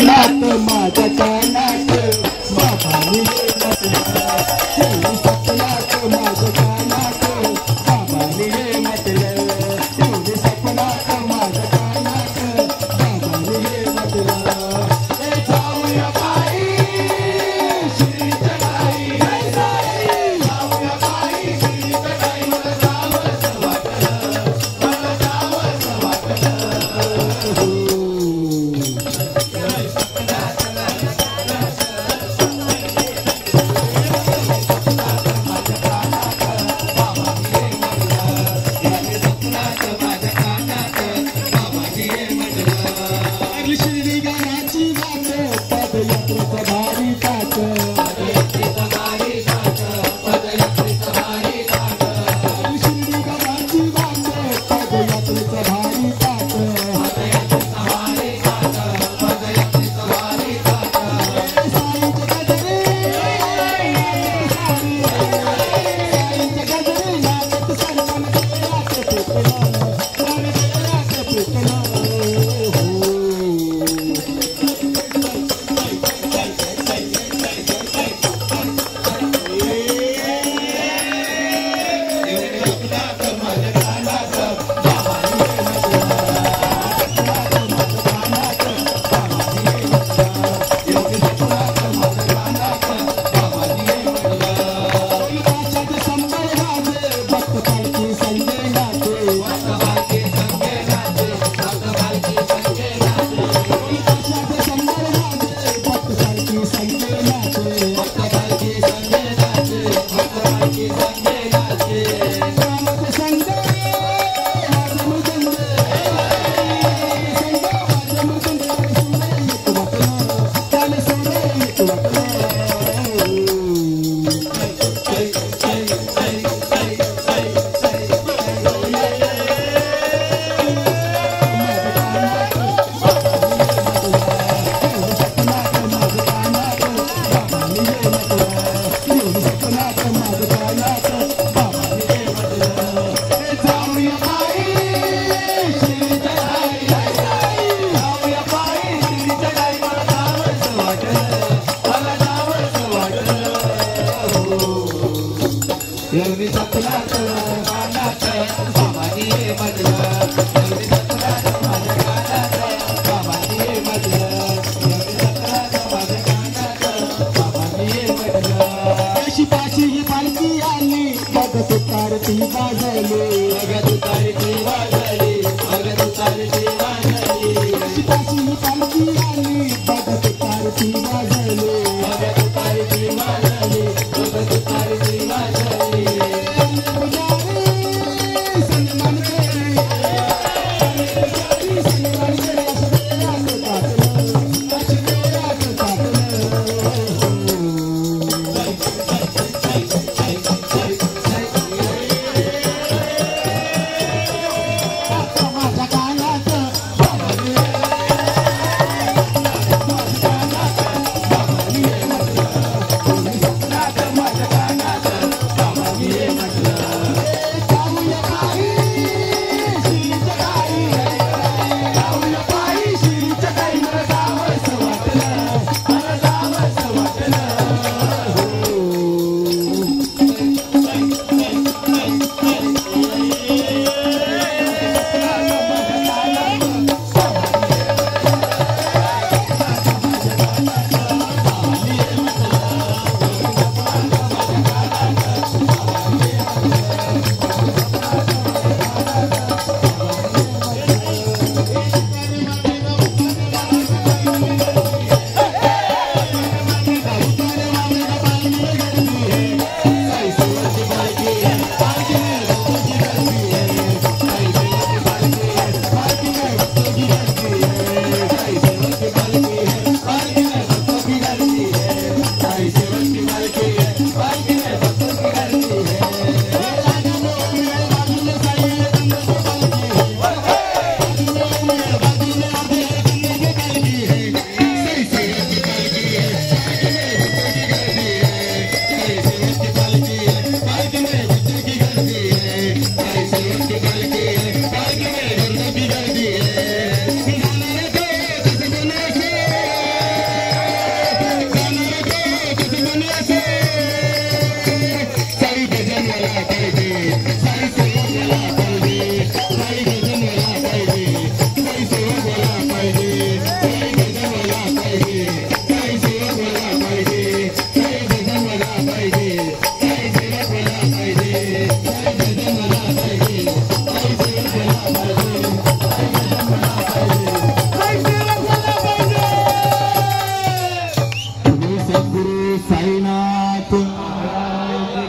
सपनात माझ्या कानात बाबांनी हे म्हटलं. एवढी सपनात माझ्या कानात बाबांनी हे म्हटलं. एवढी सपनात माझ्या कानात बाबांनी हे म्हटलं. ए जाऊया बाई श्रीच्या गाई, जाऊया बाई श्रीच्या गाई. मला जावंसं वाटलं, मला जावंसं वाटलं. श्रीगाराची वाट पदयात्रेचं भारी ताट, पदयात्रेचं भारी ताट, पदयात्रेचं भारी ताट. श्रीगाराची वाट पदयात्रेचं भारी ताट, पदयात्रेचं भारी ताट, पदयात्रेचं भारी ताट. साईंच्या गजरे, साईंच्या गजरे नाचत सरपण गजरात पेटलं, गजरात पेटलं. एवढी सपनात